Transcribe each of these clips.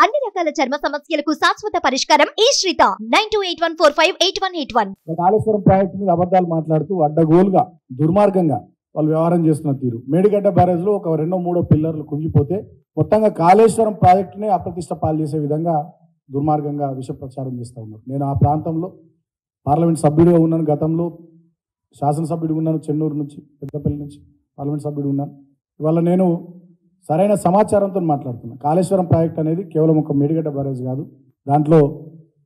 అన్ని రకాల చర్మ సమస్యలకు శాశ్వత పరిష్కారం ఈ శ్రీత 9281458181. కాళేశ్వరం ప్రాజెక్టు మీద అబద్ధాలు మాట్లాడుతూ అడ్డగోలుగా దుర్మార్గంగా వాళ్ళు వ్యవహారం చేస్తున్న తీరు. మేడిగడ్డ బ్యారేజ్ లో ఒక 2-3 పిల్లర్లు కుంగిపోతే మొత్తంగా కాళేశ్వరం ప్రాజెక్టునే అప్రతిష్ట పాలు చేసే విధంగా దుర్మార్గంగా విష ప్రచారం చేస్తూ ఉన్నారు. నేను ఆ ప్రాంతంలో పార్లమెంట్ సభ్యుడిగా ఉన్నాను, గతంలో శాసనసభ్యుడిగా ఉన్నాను, చెన్నూరు నుంచి పెద్దపల్లి నుంచి పార్లమెంట్ సభ్యుడిగా ఉన్నాను. ఇవాళ నేను సరైన సమాచారంతో మాట్లాడుతున్నాను. కాళేశ్వరం ప్రాజెక్ట్ అనేది కేవలం ఒక మేడిగడ్డ బ్యారేజ్ కాదు. దాంట్లో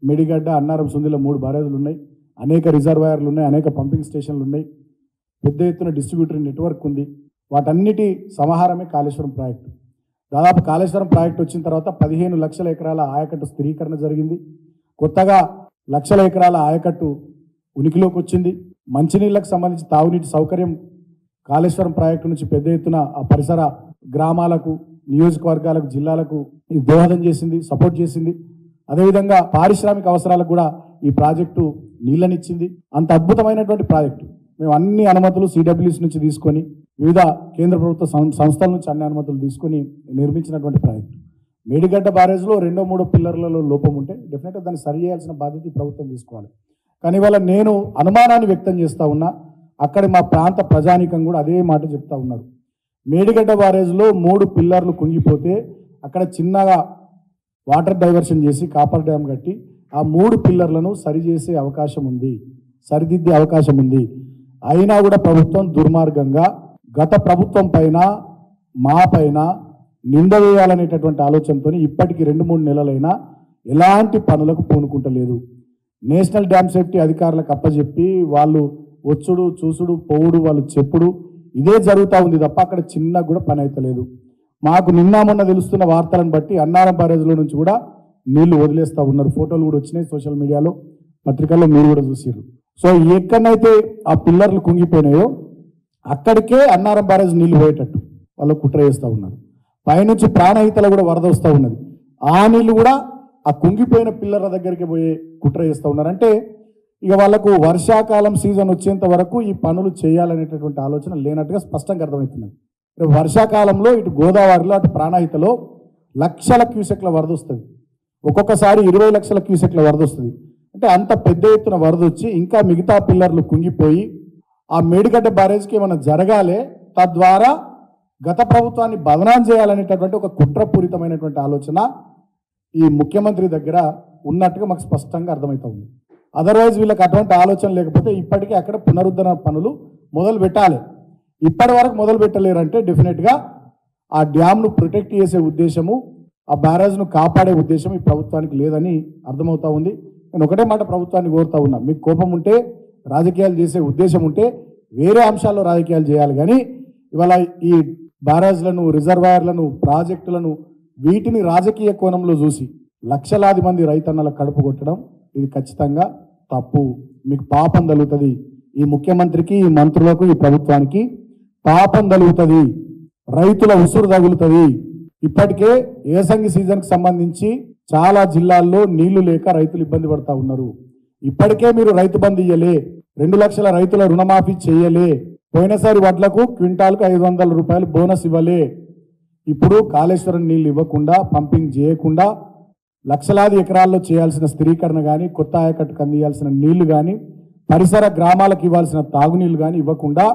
మేడిగడ్డ, అన్నారం, సుందిలో 3 బ్యారేజ్లు ఉన్నాయి, అనేక రిజర్వాయర్లు ఉన్నాయి, అనేక పంపింగ్ స్టేషన్లు ఉన్నాయి, పెద్ద ఎత్తున డిస్ట్రిబ్యూటరీ నెట్వర్క్ ఉంది. వాటన్నిటి సమాహారమే కాళేశ్వరం ప్రాజెక్టు. దాదాపు కాళేశ్వరం ప్రాజెక్టు వచ్చిన తర్వాత 15 లక్షల ఎకరాల ఆయకట్టు స్థిరీకరణ జరిగింది. కొత్తగా లక్షల ఎకరాల ఆయకట్టు ఉనికిలోకి వచ్చింది. మంచినీళ్ళకు సంబంధించి తాగునీటి సౌకర్యం కాళేశ్వరం ప్రాజెక్టు నుంచి పెద్ద ఎత్తున ఆ పరిసర గ్రామాలకు, నియోజకవర్గాలకు, జిల్లాలకు ఇది దోహదం చేసింది, సపోర్ట్ చేసింది. అదేవిధంగా పారిశ్రామిక అవసరాలకు కూడా ఈ ప్రాజెక్టు నీళ్ళనిచ్చింది. అంత అద్భుతమైనటువంటి ప్రాజెక్టు. మేము అన్ని అనుమతులు సిడబ్ల్యూసి నుంచి తీసుకొని, వివిధ కేంద్ర ప్రభుత్వ సంస్థల నుంచి అన్ని అనుమతులు తీసుకొని నిర్మించినటువంటి ప్రాజెక్టు. మేడిగడ్డ బ్యారేజ్లో 2-3 పిల్లర్లలో లోపం ఉంటే డెఫినెట్గా దాన్ని సరి చేయాల్సిన బాధ్యత ప్రభుత్వం తీసుకోవాలి. కానీ ఇవాళ నేను అనుమానాన్ని వ్యక్తం చేస్తూ ఉన్నా, అక్కడ మా ప్రాంత ప్రజానీకం కూడా అదే మాట చెప్తా ఉన్నారు. మేడిగడ్డ బ్యారేజ్లో 3 పిల్లర్లు కుంగిపోతే అక్కడ చిన్నగా వాటర్ డైవర్షన్ చేసి కాపర్ డ్యామ్ కట్టి ఆ 3 పిల్లర్లను సరిచేసే అవకాశం ఉంది, సరిదిద్దే అవకాశం ఉంది. అయినా కూడా ప్రభుత్వం దుర్మార్గంగా గత ప్రభుత్వం పైన, మా పైన నింద వేయాలనేటటువంటి ఆలోచనతో ఇప్పటికీ 2-3 నెలలైనా ఎలాంటి పనులకు పూనుకుంటలేదు. నేషనల్ డ్యామ్ సేఫ్టీ అధికారులకు అప్పచెప్పి వాళ్ళు వచ్చుడు, చూసుడు, పోవుడు, వాళ్ళు చెప్పుడు ఇదే జరుగుతూ ఉంది తప్ప అక్కడ చిన్న కూడా పని అవుతలేదు. మాకు నిన్న మొన్న తెలుస్తున్న వార్తలను బట్టి అన్నారం బ్యారేజ్లో నుంచి కూడా నీళ్లు వదిలేస్తూ ఉన్నారు. ఫోటోలు కూడా వచ్చినాయి సోషల్ మీడియాలో, పత్రికల్లో మీరు కూడా చూసారు. సో ఎక్కడైతే ఆ పిల్లర్లు కుంగిపోయినాయో అక్కడికే అన్నారం బ్యారేజ్ నీళ్లు పోయేటట్టు వాళ్ళు కుట్ర చేస్తూ ఉన్నారు. పైనుంచి ప్రాణహితలో కూడా వరద వస్తూ ఉన్నది. ఆ నీళ్లు కూడా ఆ కుంగిపోయిన పిల్లర్ల దగ్గరికి పోయే కుట్ర చేస్తూ ఉన్నారు. అంటే ఇక వాళ్ళకు వర్షాకాలం సీజన్ వచ్చేంత వరకు ఈ పనులు చేయాలనేటటువంటి ఆలోచన లేనట్టుగా స్పష్టంగా అర్థమవుతున్నది. వర్షాకాలంలో ఇటు గోదావరిలో, అటు ప్రాణహితలో లక్షల క్యూసెక్ల వరద వస్తుంది. ఒక్కొక్కసారి 20 లక్షల క్యూసెక్ల వరద వస్తుంది. అంటే అంత పెద్ద ఎత్తున వరద వచ్చి ఇంకా మిగతా పిల్లర్లు కుంగిపోయి ఆ మేడిగడ్డ బ్యారేజ్కి ఏమైనా జరగాలి, తద్వారా గత ప్రభుత్వాన్ని బదనాం చేయాలనేటటువంటి ఒక కుట్రపూరితమైనటువంటి ఆలోచన ఈ ముఖ్యమంత్రి దగ్గర ఉన్నట్టుగా మాకు స్పష్టంగా అర్థమవుతా ఉంది. అదర్వైజ్ వీళ్ళకి అటువంటి ఆలోచన లేకపోతే ఇప్పటికీ అక్కడ పునరుద్ధరణ పనులు మొదలు పెట్టాలి. ఇప్పటి వరకు మొదలు పెట్టలేరంటే డెఫినెట్గా ఆ డ్యామ్ను ప్రొటెక్ట్ చేసే ఉద్దేశము, ఆ బ్యారేజ్ను కాపాడే ఉద్దేశం ఈ ప్రభుత్వానికి లేదని అర్థమవుతా ఉంది. నేను ఒకటే మాట ప్రభుత్వాన్ని కోరుతా ఉన్నా, మీకు కోపం ఉంటే, రాజకీయాలు చేసే ఉద్దేశం ఉంటే వేరే అంశాల్లో రాజకీయాలు చేయాలి. కానీ ఇవాళ ఈ బ్యారేజ్లను, రిజర్వాయర్లను, ప్రాజెక్టులను వీటిని రాజకీయ కోణంలో చూసి లక్షలాది మంది రైతన్నల కడుపు కొట్టడం ఇది ఖచ్చితంగా తప్పు. మీకు పాపం తగులుతుంది. ఈ ముఖ్యమంత్రికి, ఈ మంత్రులకు, ఈ ప్రభుత్వానికి పాపం తగులుతుంది, రైతుల ఉసురు తగులుతుంది. ఇప్పటికే ఏసంగి సీజన్కి సంబంధించి చాలా జిల్లాల్లో నీళ్లు లేక రైతులు ఇబ్బంది పడతా ఉన్నారు. ఇప్పటికే మీరు రైతు బంధు ఇయ్యలే, 2 లక్షల రైతుల రుణమాఫీ చేయలే, పోయినసారి వడ్లకు క్వింటాల్కు 500 రూపాయలు బోనస్ ఇవ్వలే. ఇప్పుడు కాళేశ్వరం నీళ్లు ఇవ్వకుండా, పంపింగ్ చేయకుండా లక్షలాది ఎకరాల్లో చేయాల్సిన స్థిరీకరణ కానీ, కొత్త ఆయకట్టుకు అందియాల్సిన నీళ్లు కానీ, పరిసర గ్రామాలకు ఇవ్వాల్సిన తాగునీళ్లు కానీ ఇవ్వకుండా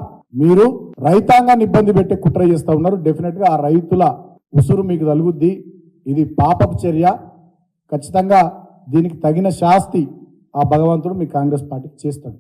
మీరు రైతాంగాన్ని ఇబ్బంది పెట్టే కుట్ర చేస్తూ ఉన్నారు. డెఫినెట్గా ఆ రైతుల ఉసురు మీకు తగులుద్ది. ఇది పాపపు చర్య. ఖచ్చితంగా దీనికి తగిన శాస్తి ఆ భగవంతుడు మీ కాంగ్రెస్ పార్టీకి చేస్తాడు.